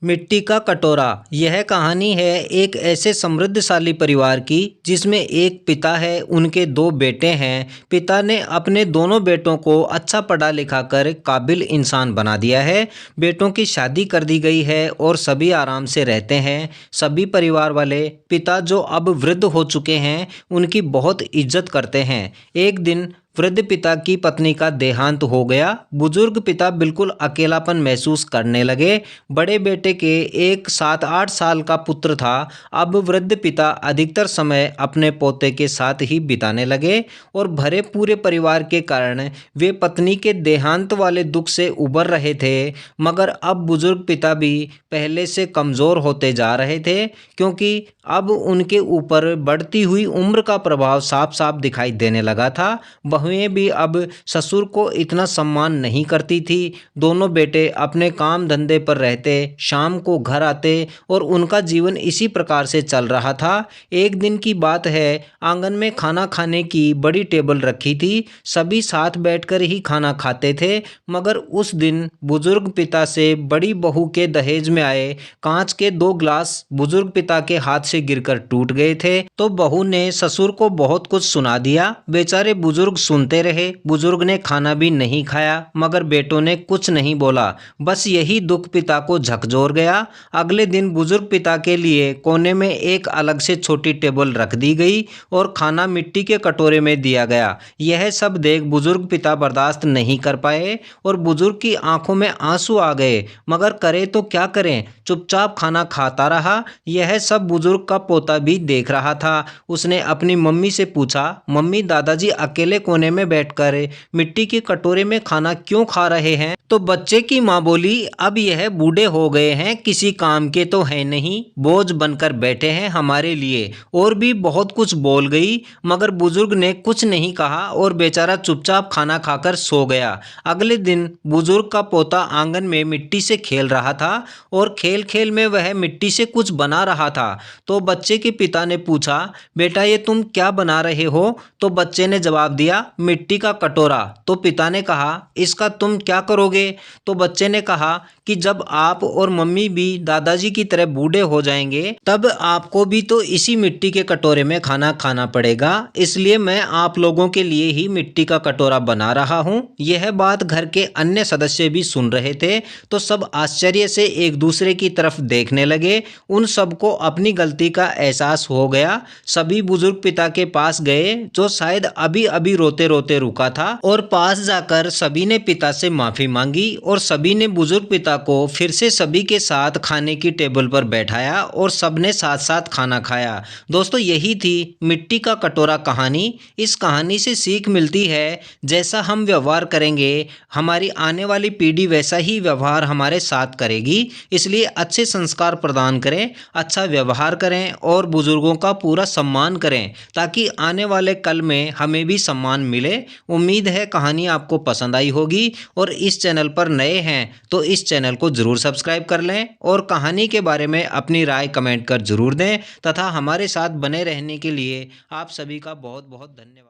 मिट्टी का कटोरा। यह कहानी है एक ऐसे समृद्धशाली परिवार की जिसमें एक पिता है, उनके दो बेटे हैं। पिता ने अपने दोनों बेटों को अच्छा पढ़ा लिखा कर काबिल इंसान बना दिया है। बेटों की शादी कर दी गई है और सभी आराम से रहते हैं। सभी परिवार वाले पिता जो अब वृद्ध हो चुके हैं उनकी बहुत इज्जत करते हैं। एक दिन वृद्ध पिता की पत्नी का देहांत हो गया। बुजुर्ग पिता बिल्कुल अकेलापन महसूस करने लगे। बड़े बेटे के एक 7-8 साल का पुत्र था। अब वृद्ध पिता अधिकतर समय अपने पोते के साथ ही बिताने लगे और भरे पूरे परिवार के कारण वे पत्नी के देहांत वाले दुख से उबर रहे थे। मगर अब बुजुर्ग पिता भी पहले से कमज़ोर होते जा रहे थे, क्योंकि अब उनके ऊपर बढ़ती हुई उम्र का प्रभाव साफ साफ दिखाई देने लगा था। बहुएं भी अब ससुर को इतना सम्मान नहीं करती थी। दोनों बेटे अपने काम धंधे पर रहते, शाम को घर आते और उनका जीवन इसी प्रकार से चल रहा था। एक दिन की बात है, आंगन में खाना खाने की बड़ी टेबल रखी थी। सभी साथ बैठकर ही खाना खाते थे। मगर उस दिन बुजुर्ग पिता से बड़ी बहू के दहेज में आए कांच के 2 ग्लास बुजुर्ग पिता के हाथ से गिरकर टूट गए थे। तो बहू ने ससुर को बहुत कुछ सुना दिया। बेचारे बुजुर्ग सुनते रहे। बुजुर्ग ने खाना भी नहीं खाया, मगर बेटों ने कुछ नहीं बोला। बस यही दुख पिता को झकझोर गया। अगले दिन बुजुर्ग पिता के लिए कोने में एक अलग से छोटी टेबल रख दी गई और खाना मिट्टी के कटोरे में दिया गया। यह सब देख बुजुर्ग पिता बर्दाश्त नहीं कर पाए और बुजुर्ग की आंखों में आंसू आ गए। मगर करे तो क्या करें, चुपचाप खाना खाता रहा। यह सब बुजुर्ग का पोता भी देख रहा था। उसने अपनी मम्मी से पूछा, मम्मी, दादाजी अकेले कोने में बैठकर मिट्टी के कटोरे में खाना क्यों खा रहे हैं? तो बच्चे की माँ बोली, अब यह बूढ़े हो गए हैं, किसी काम के तो है नहीं, बोझ बनकर बैठे हैं हमारे लिए। और भी बहुत कुछ बोल गई, मगर बुजुर्ग ने कुछ नहीं कहा और बेचारा चुपचाप खाना खाकर सो गया। अगले दिन बुजुर्ग का पोता आंगन में मिट्टी से खेल रहा था और खेल खेल में वह मिट्टी से कुछ बना रहा था। तो बच्चे के पिता ने पूछा, बेटा ये तुम क्या बना रहे हो? तो बच्चे ने जवाब दिया, मिट्टी का कटोरा। तो पिता ने कहा, इसका तुम क्या करोगे? तो बच्चे ने कहा कि जब आप और मम्मी भी दादाजी की तरह बूढ़े हो जाएंगे तब आपको भी तो इसी मिट्टी के कटोरे में खाना खाना पड़ेगा, इसलिए मैं आप लोगों के लिए ही मिट्टी का कटोरा बना रहा हूँ। यह बात घर के अन्य सदस्य भी सुन रहे थे तो सब आश्चर्य से एक दूसरे की तरफ देखने लगे। उन सबको अपनी गलती का एहसास हो गया। सभी बुजुर्ग पिता के पास गए, जो शायद अभी अभी रोते रोते रुका था, और पास जाकर सभी ने पिता से माफी मांगी और सभी ने बुजुर्ग पिता को फिर से सभी के साथ खाने की टेबल पर बैठाया और सबने साथ साथ खाना खाया। दोस्तों, यही थी मिट्टी का कटोरा कहानी। इस कहानी से सीख मिलती है, जैसा हम व्यवहार करेंगे हमारी आने वाली पीढ़ी वैसा ही व्यवहार हमारे साथ करेगी। इसलिए अच्छे संस्कार प्रदान करें, अच्छा व्यवहार करें और बुजुर्गों का पूरा सम्मान करें, ताकि आने वाले कल में हमें भी सम्मान मिले। उम्मीद है कहानी आपको पसंद आई होगी, और इस चैनल पर नए हैं तो इस चैनल को ज़रूर सब्सक्राइब कर लें और कहानी के बारे में अपनी राय कमेंट कर ज़रूर दें। तथा हमारे साथ बने रहने के लिए आप सभी का बहुत बहुत धन्यवाद।